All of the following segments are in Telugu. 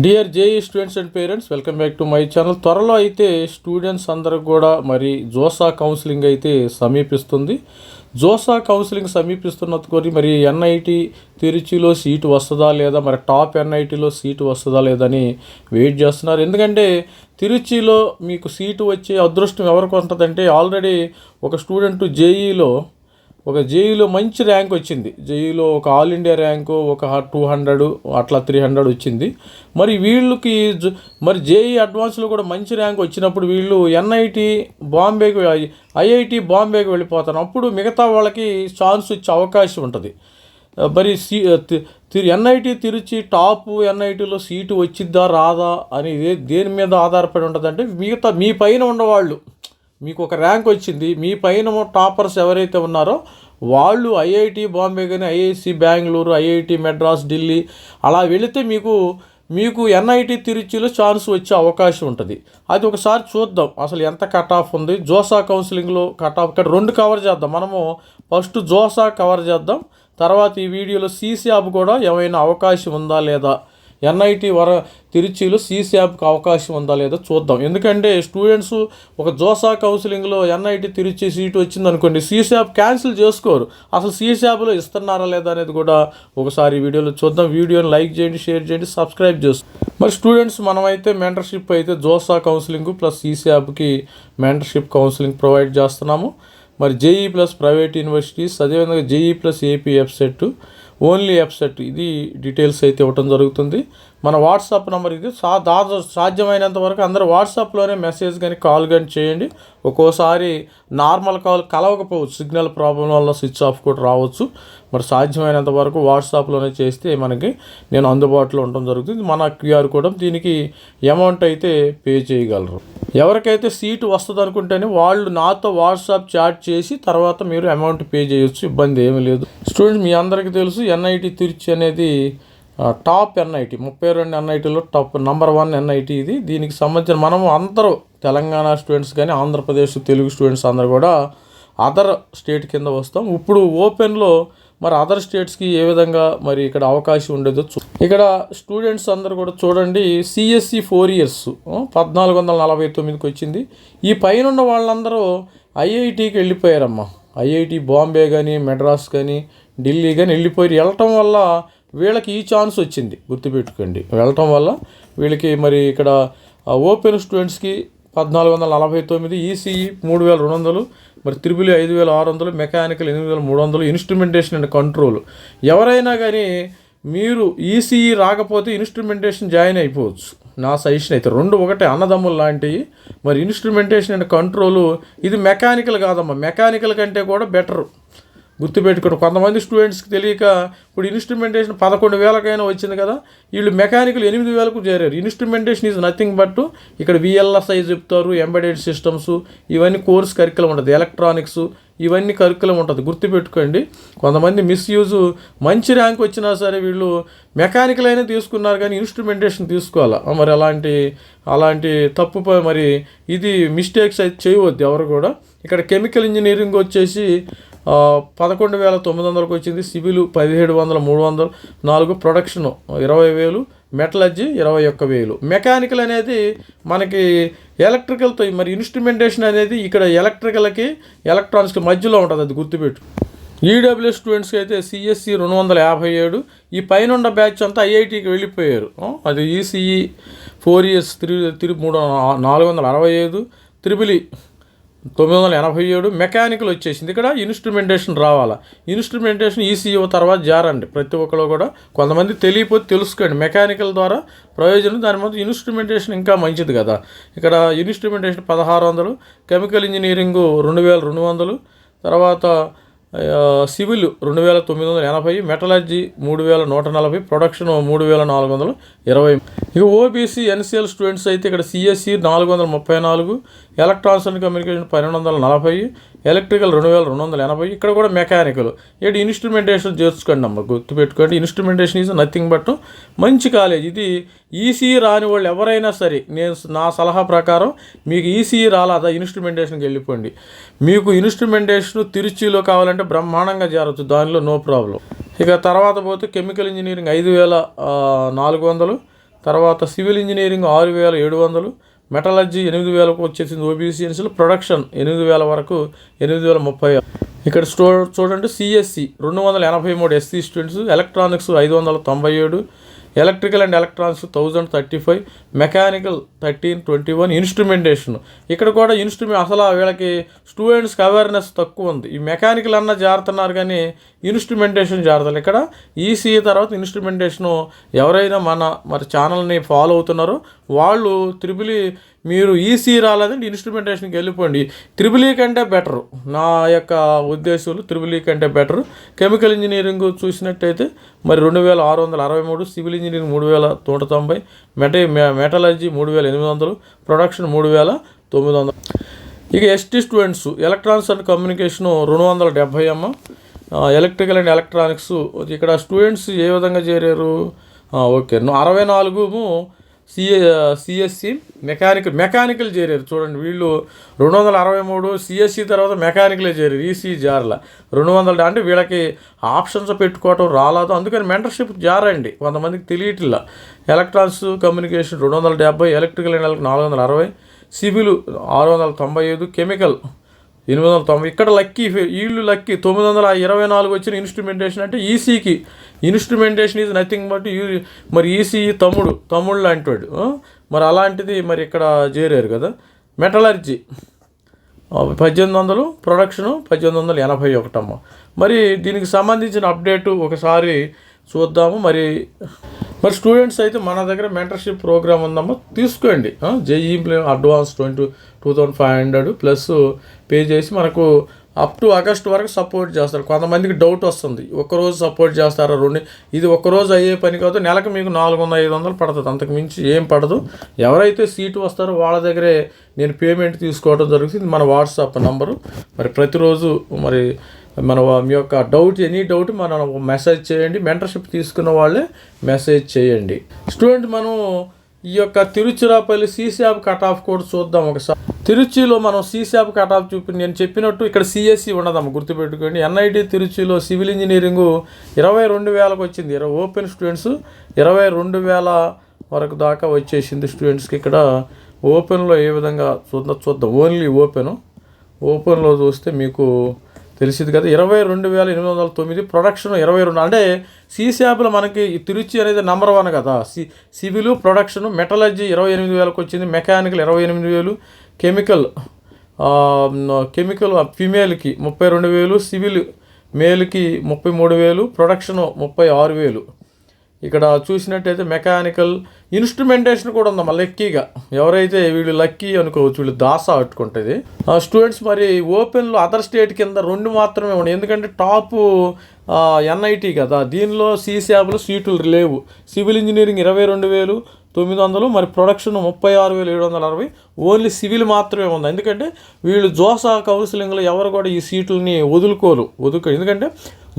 Dear JEE students and parents, welcome back to my channel. త్వరలో అయితే స్టూడెంట్స్ అందరికి కూడా మరి జోసా కౌన్సిలింగ్ అయితే సమీపిస్తుంది. జోసా కౌన్సిలింగ్ సమీపిస్తున్నది మరి ఎన్ఐటి తిరుచిలో సీటు వస్తుందా లేదా, మరి టాప్ ఎన్ఐటిలో సీటు వస్తుందా లేదని వెయిట్ చేస్తున్నారు. ఎందుకంటే తిరుచిలో మీకు సీటు వచ్చే అదృష్టం ఎవరికి ఉంటుందంటే, ఆల్రెడీ ఒక స్టూడెంట్ జేఈలో మంచి ర్యాంక్ వచ్చింది. జేఈలో ఒక ఆల్ ఇండియా ర్యాంకు ఒక 200 అట్లా 300 వచ్చింది. మరి వీళ్ళకి మరి జేఈ అడ్వాన్స్లో కూడా మంచి ర్యాంక్ వచ్చినప్పుడు వీళ్ళు ఐఐటి బాంబేకి వెళ్ళిపోతారు. అప్పుడు మిగతా వాళ్ళకి ఛాన్స్ వచ్చే అవకాశం ఉంటుంది. మరి ఎన్ఐటి తిరుచి టాప్ ఎన్ఐటిలో సీటు వచ్చిద్దా రాదా అని దేని మీద ఆధారపడి ఉంటుందంటే, మీ పైన ఉన్నవాళ్ళు, మీకు ఒక ర్యాంక్ వచ్చింది, మీ పైన టాపర్స్ ఎవరైతే ఉన్నారో వాళ్ళు ఐఐటి బాంబే కానీ, ఐఐసి బెంగళూరు, ఐఐటి మెడ్రాస్, ఢిల్లీ అలా వెళితే మీకు ఎన్ఐటి తిరుచిలో ఛాన్స్ వచ్చే అవకాశం ఉంటుంది. అది ఒకసారి చూద్దాం అసలు ఎంత కట్ ఆఫ్ ఉంది. జోసా కౌన్సిలింగ్లో కట్ ఆఫ్ ఇక్కడ 2 కవర్ చేద్దాం. మనము ఫస్ట్ జోసా కవర్ చేద్దాం, తర్వాత ఈ వీడియోలో సీశాబ్ కూడా ఏమైనా అవకాశం ఉందా లేదా, ఎన్ఐటి తిరుచిలో సీశాబ్కి అవకాశం ఉందా లేదా చూద్దాం. ఎందుకంటే స్టూడెంట్స్ ఒక జోసా కౌన్సిలింగ్లో ఎన్ఐటి తిరుచి సీటు వచ్చిందనుకోండి, సీశాబ్ క్యాన్సిల్ చేసుకోరు. అసలు సీశాబ్లో ఇస్తున్నారా లేదా అనేది కూడా ఒకసారి వీడియోలో చూద్దాం. వీడియోని లైక్ చేయండి, షేర్ చేయండి, సబ్స్క్రైబ్ చేసుకోండి. మరి స్టూడెంట్స్ మనమైతే మెంటర్షిప్ అయితే జోసా కౌన్సిలింగ్ ప్లస్ సీశాబ్కి మెంటర్షిప్ కౌన్సిలింగ్ ప్రొవైడ్ చేస్తున్నాము. మరి జేఈ ప్లస్ ప్రైవేట్ యూనివర్సిటీస్, అదేవిధంగా JEE plus AP EAPCET, only EAPCET, ఇది డీటెయిల్స్ అయితే ఇవ్వటం జరుగుతుంది. మన వాట్సాప్ నెంబర్ ఇది. సాధ్యమైనంత వరకు అందరూ వాట్సాప్లోనే మెసేజ్ కానీ కాల్ కానీ చేయండి. ఒక్కోసారి నార్మల్ కాల్ కలవకపోవచ్చు, సిగ్నల్ ప్రాబ్లం వల్ల స్విచ్ ఆఫ్ కూడా రావచ్చు. మరి సాధ్యమైనంత వరకు వాట్సాప్లోనే చేస్తే నేను అందుబాటులో ఉండటం జరుగుతుంది. మన క్యూఆర్ కోడ్, దీనికి అమౌంట్ అయితే పే చేయగలరు. ఎవరికైతే సీటు వస్తుంది అనుకుంటేనే వాళ్ళు నాతో వాట్సాప్ చాట్ చేసి తర్వాత మీరు అమౌంట్ పే చేయొచ్చు, ఇబ్బంది ఏమీ లేదు. స్టూడెంట్స్ మీ అందరికీ తెలుసు, ఎన్ఐటి తిరుచి అనేది టాప్ ఎన్ఐటి, 32 ఎన్ఐటీలో టాప్ నెంబర్ 1 ఎన్ఐటి ఇది. దీనికి సంబంధించిన మనము అందరూ తెలంగాణ స్టూడెంట్స్ కానీ, ఆంధ్రప్రదేశ్ తెలుగు స్టూడెంట్స్ అందరూ కూడా అదర్ స్టేట్ కింద వస్తాం. ఇప్పుడు ఓపెన్లో మరి అదర్ స్టేట్స్కి ఏ విధంగా మరి ఇక్కడ అవకాశం ఉండేదో ఇక్కడ స్టూడెంట్స్ అందరూ కూడా చూడండి. సిఎస్సి 4 ఇయర్స్ 1449కి వచ్చింది. ఈ పైన ఉన్న వాళ్ళందరూ ఐఐటికి వెళ్ళిపోయారమ్మా. ఐఐటి బాంబే కానీ, మెడ్రాస్ కానీ, ఢిల్లీ కానీ వెళ్ళటం వల్ల వీళ్ళకి ఈ ఛాన్స్ వచ్చింది, గుర్తుపెట్టుకోండి. వెళ్ళటం వల్ల వీళ్ళకి మరి ఇక్కడ ఓపెన్ స్టూడెంట్స్కి 1449, ఈసీఈ 3200, మరి triple 5600, mechanical 8300, instrumentation and control. ఎవరైనా కానీ మీరు ఈసీఈ రాకపోతే ఇన్స్ట్రుమెంటేషన్ జాయిన్ అయిపోవచ్చు. నా సజెషన్ అయితే 2 ఒకటే, అన్నదమ్ములు లాంటివి. మరి ఇన్స్ట్రుమెంటేషన్ అండ్ కంట్రోలు ఇది మెకానికల్ కాదమ్మా, మెకానికల్ కంటే కూడా బెటరు, గుర్తుపెట్టుకోండి. కొంతమంది స్టూడెంట్స్కి తెలియక ఇప్పుడు ఇన్స్ట్రుమెంటేషన్ 11,000కైనా వచ్చింది కదా, వీళ్ళు మెకానికల్ 8,000కు చేరారు. ఇన్స్ట్రుమెంటేషన్ ఈజ్ నథింగ్ బట్ ఇక్కడ విఎల్ఎస్ఐ చెప్తారు, ఎంబెడెడ్ సిస్టమ్స్, ఇవన్నీ కోర్స్ కరికులం ఉంటుంది, ఎలక్ట్రానిక్స్ ఇవన్నీ కరికులం ఉంటుంది, గుర్తుపెట్టుకోండి. కొంతమంది మిస్యూజ్, మంచి ర్యాంక్ వచ్చినా సరే వీళ్ళు మెకానికల్ అయినా తీసుకున్నారు కానీ ఇన్స్ట్రుమెంటేషన్ తీసుకోవాలా. మరి అలాంటి తప్పు మరి ఇది మిస్టేక్స్ అయితే చేయవద్దు ఎవరు కూడా. ఇక్కడ కెమికల్ ఇంజనీరింగ్ వచ్చేసి 11,900కి వచ్చింది, సివిల్ 1700, 304, ప్రొడక్షన్ 20,000, మెటలర్జీ 21,000. మెకానికల్ అనేది మనకి ఎలక్ట్రికల్తో, మరి ఇన్స్ట్రుమెంటేషన్ అనేది ఇక్కడ ఎలక్ట్రికల్కి ఎలక్ట్రానిక్స్కి మధ్యలో ఉంటుంది, అది గుర్తుపెట్టు. ఈడబ్ల్యూఎస్ స్టూడెంట్స్కి అయితే సిఎస్సి 257, ఈ పైన ఉన్న బ్యాచ్ అంతా ఐఐటికి వెళ్ళిపోయారు. అది ఈసీఈ 4 ఇయర్స్ 465, త్రిబుల్ 987, మెకానికల్ వచ్చేసింది. ఇక్కడ ఇన్స్ట్రుమెంటేషన్ రావాలా. ఇన్స్ట్రుమెంటేషన్ ఈసీఈ తర్వాత జారండి ప్రతి ఒక్కరు కూడా. కొంతమంది తెలియకపోతే తెలుసుకోండి, మెకానికల్ ద్వారా ప్రయోజనం, దాని మీద ఇన్స్ట్రుమెంటేషన్ ఇంకా మంచిది కదా. ఇక్కడ ఇన్స్ట్రుమెంటేషన్ 1600, కెమికల్ ఇంజనీరింగ్ 2200, తర్వాత సివిల్ 2,980, మెటలర్జీ 3,140, ప్రొడక్షన్ 3,420. ఇక ఓబీసీ ఎన్సీఎల్ స్టూడెంట్స్ అయితే ఇక్కడ CSC 434, electronics and communication 1240, electrical 2,280. ఇక్కడ కూడా మెకానికల్. ఇక్కడ ఇన్స్ట్రుమెంటేషన్ చేర్చుకోండి అమ్మ, గుర్తుపెట్టుకోండి. ఇన్స్ట్రుమెంటేషన్ ఈజ్ నథింగ్ బట్ మంచి కాలేజ్ ఇది. ఈసీఈ రాని వాళ్ళు ఎవరైనా సరే, నా సలహా ప్రకారం మీకు ఈసీఈ రాలేదా, ఇన్స్ట్రుమెంటేషన్కి వెళ్ళిపోండి. మీకు ఇన్స్ట్రుమెంటేషన్ తిరుచిలో కావాలంటే బ్రహ్మాండంగా చేరవచ్చు, దానిలో నో ప్రాబ్లం. ఇక తర్వాత పోతే కెమికల్ ఇంజనీరింగ్ 5,400, తర్వాత సివిల్ ఇంజనీరింగ్ 6,700, మెటలర్జీ 8,000కు వచ్చేసింది ఓబీసీఎన్సీలో, ప్రొడక్షన్ 8,000 వరకు 8,030. ఇక్కడ చూడండి CSC 283 SC students, electronics 597, electrical and electronics 1035, mechanical 1321, instrumentation ఇక్కడ కూడా అసలు వీళ్ళకి స్టూడెంట్స్కి అవేర్నెస్ తక్కువ ఉంది. ఈ మెకానికల్ అన్న జారుతున్నారు కానీ ఇన్స్ట్రుమెంటేషన్ జారుతారు. ఇక్కడ ఈసీఈ తర్వాత ఇన్స్ట్రుమెంటేషను ఎవరైనా మరి ఛానల్ని ఫాలో అవుతున్నారో వాళ్ళు మీరు ఈసీ రాలేదంటే ఇన్స్ట్రుమెంటేషన్కి వెళ్ళిపోండి. త్రిబుల్ కంటే బెటరు, నా యొక్క ఉద్దేశాలు త్రిబుల్ కంటే బెటరు. కెమికల్ ఇంజనీరింగ్ చూసినట్టయితే మరి 2,663, సివిల్ ఇంజనీరింగ్ 3,190, మెటలర్జీ 3,800, ప్రొడక్షన్ 3,900. ఇక ST students electronics and communication 270 electrical and electronics ఇక్కడ స్టూడెంట్స్ ఏ విధంగా చేరారు? ఓకే 64 సిఎస్సి మెకానికల్ చేరారు. చూడండి వీళ్ళు 263 సిఎస్సి తర్వాత మెకానికలే చేరారు, ఈసీ జారల 200 అంటే వీళ్ళకి ఆప్షన్స్ పెట్టుకోవటం రాలేదు, అందుకని మెంటర్షిప్ జారండి, కొంతమందికి తెలియట్లా. Electronics communication 270, electrical and 460, civil 695, chemical 890. ఇక్కడ వీళ్ళు లక్కీ 924 వచ్చిన ఇన్స్ట్రుమెంటేషన్. అంటే ఈసీకి ఇన్స్ట్రుమెంటేషన్ ఈజ్ నథింగ్ బట్ మరి ఈసీఈ తమ్ముళ్ళు లాంటివాడు, మరి అలాంటిది మరి ఇక్కడ చేరారు కదా. Metallurgy 1800, production 1881. మరి దీనికి సంబంధించిన అప్డేటు ఒకసారి చూద్దాము. మరి స్టూడెంట్స్ అయితే మన దగ్గర మెంటర్షిప్ ప్రోగ్రామ్ ఉందమ్మా, తీసుకోండి. జేఈ అడ్వాన్స్ 22,500 ప్లస్ పే చేసి మనకు అప్ టు ఆగస్ట్ వరకు సపోర్ట్ చేస్తారు. కొంతమందికి డౌట్ వస్తుంది, ఒక్కరోజు సపోర్ట్ చేస్తారా? ఇది ఒక్కరోజు అయ్యే పని కాదు, నెలకు మీకు 400-500 పడుతుంది, అంతకు మించి ఏం పడదు. ఎవరైతే సీటు వస్తారో వాళ్ళ దగ్గరే నేను పేమెంట్ తీసుకోవడం జరుగుతుంది. మన వాట్సాప్ నంబరు. మరి ప్రతిరోజు మరి మీ యొక్క ఎనీ డౌట్ మనం మెసేజ్ చేయండి. మెంటర్షిప్ తీసుకున్న వాళ్ళే మెసేజ్ చేయండి. స్టూడెంట్ మనం ఈ యొక్క తిరుచిరాపల్లి సీశాప్ కట్ ఆఫ్ కూడా చూద్దాం ఒకసారి. తిరుచిలో మనం సీశాప్ కట్ ఆఫ్ నేను చెప్పినట్టు ఇక్కడ సిఎస్సి ఉండదమ్మ, గుర్తుపెట్టుకోండి. ఎన్ఐటి తిరుచిలో సివిల్ ఇంజనీరింగు 22,000కు వచ్చింది. ఓపెన్ స్టూడెంట్స్ 22,000 వరకు దాకా వచ్చేసింది స్టూడెంట్స్కి. ఇక్కడ ఓపెన్లో ఏ విధంగా చూద్దాం. ఓన్లీ ఓపెన్లో చూస్తే మీకు తెలిసింది కదా, 22,809, ప్రొడక్షన్ 22. అంటే సీశాప్లో మనకి తిరుచి అనేది నెంబర్ 1 కదా. సివిల్, ప్రొడక్షన్, మెటలర్జీ 28,000కు వచ్చింది, మెకానికల్ 28,000, కెమికల్ ఫిమేల్కి 32,000, సివిల్ మేల్కి 33,000, ప్రొడక్షన్ 36,000. ఇక్కడ చూసినట్టయితే మెకానికల్ ఇన్స్ట్రుమెంటేషన్ కూడా ఉందమ్మా లక్కీగా. ఎవరైతే వీళ్ళు లక్కీ అనుకోవచ్చు, వీళ్ళు దాసా అట్టుకుంటుంది. స్టూడెంట్స్ మరి ఓపెన్లో అదర్ స్టేట్ కింద 2 మాత్రమే ఉన్నాయి, ఎందుకంటే టాప్ ఎన్ఐటి కదా. దీనిలో సీశాప్లో సీట్లు లేవు. సివిల్ ఇంజనీరింగ్ 22,900, మరి ప్రొడక్షన్ 36,760. ఓన్లీ సివిల్ మాత్రమే ఉంది, ఎందుకంటే వీళ్ళు జోసా కౌన్సిలింగ్లో ఎవరు కూడా ఈ సీట్లని వదులుకోరు. ఎందుకంటే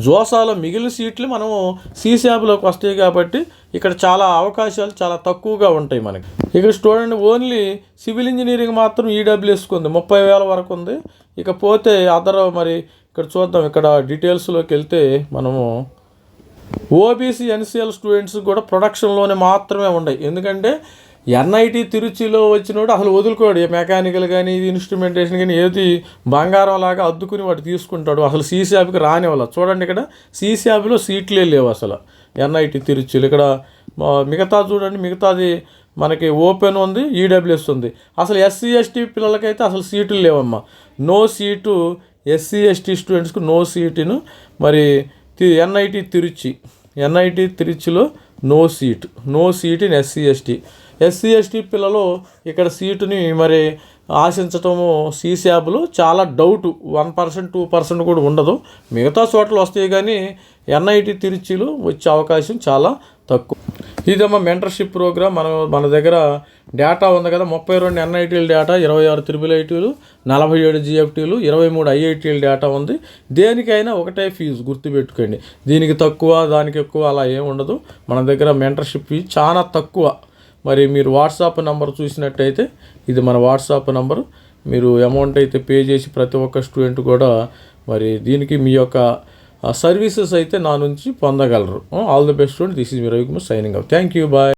జోసాలో మిగిలిన సీట్లు మనము సీశాప్లోకి వస్తాయి కాబట్టి ఇక్కడ చాలా అవకాశాలు చాలా తక్కువగా ఉంటాయి మనకి. ఇక్కడ స్టూడెంట్ ఓన్లీ సివిల్ ఇంజనీరింగ్ మాత్రం ఈడబ్ల్యూఎస్కి ఉంది, 30,000 వరకు ఉంది. ఇకపోతే అదర్ మరి ఇక్కడ చూద్దాం. ఇక్కడ డీటెయిల్స్లోకి వెళ్తే మనము ఓబీసీ ఎన్సీఎల్ స్టూడెంట్స్ కూడా ప్రొడక్షన్లోనే మాత్రమే ఉన్నాయి, ఎందుకంటే ఎన్ఐటి తిరుచిలో వచ్చినోడు అసలు వదులుకోడు. మెకానికల్ కానీ ఇది ఇన్స్ట్రుమెంటేషన్ కానీ ఏది బంగారం లాగా అద్దుకుని వాడు తీసుకుంటాడు, అసలు సీశాప్కి రానివ్వాలి. చూడండి ఇక్కడ సీశాప్లో సీట్లే లేవు అసలు ఎన్ఐటి తిరుచిలో. ఇక్కడ మిగతా చూడండి, మిగతాది మనకి ఓపెన్ ఉంది, ఈడబ్ల్యూఎస్ ఉంది. అసలు ఎస్సీ ఎస్టీ పిల్లలకైతే అసలు సీట్లు లేవమ్మా, నో సీటు. ఎస్సీ ఎస్టీ స్టూడెంట్స్కి నో సీటును. మరి ఎన్ఐటి తిరుచిలో no seat in SC ST పిల్లలు ఇక్కడ సీటుని మరి ఆశించటము సీశాప్లు చాలా డౌటు. 1%, 2% కూడా ఉండదు. మిగతా చోట్ల వస్తాయి కానీ ఎన్ఐటి తిరుచిలో వచ్చే అవకాశం చాలా తక్కువ. ఇదమ్మా మెంటర్షిప్ ప్రోగ్రామ్. మన దగ్గర డేటా ఉంది కదా, 32 ఎన్ఐటీల డేటా, 26 త్రిబుల్ ఐటీలు, 47 జిఎఫ్టీలు, 23 ఐఐటీల డేటా ఉంది. దేనికైనా ఒకటే ఫీజు, గుర్తుపెట్టుకోండి. దీనికి తక్కువ దానికి ఎక్కువ అలా ఏమి ఉండదు. మన దగ్గర మెంటర్షిప్ ఫీజు చాలా తక్కువ. మరి మీరు వాట్సాప్ నెంబర్ చూసినట్టయితే ఇది మన వాట్సాప్ నెంబరు. మీరు అమౌంట్ అయితే పే చేసి ప్రతి ఒక్క స్టూడెంట్ కూడా మరి దీనికి మీ యొక్క సర్వీసెస్ అయితే నా నుంచి పొందగలరు. All the best student. This is me Ravikumar signing out. Thank you, bye.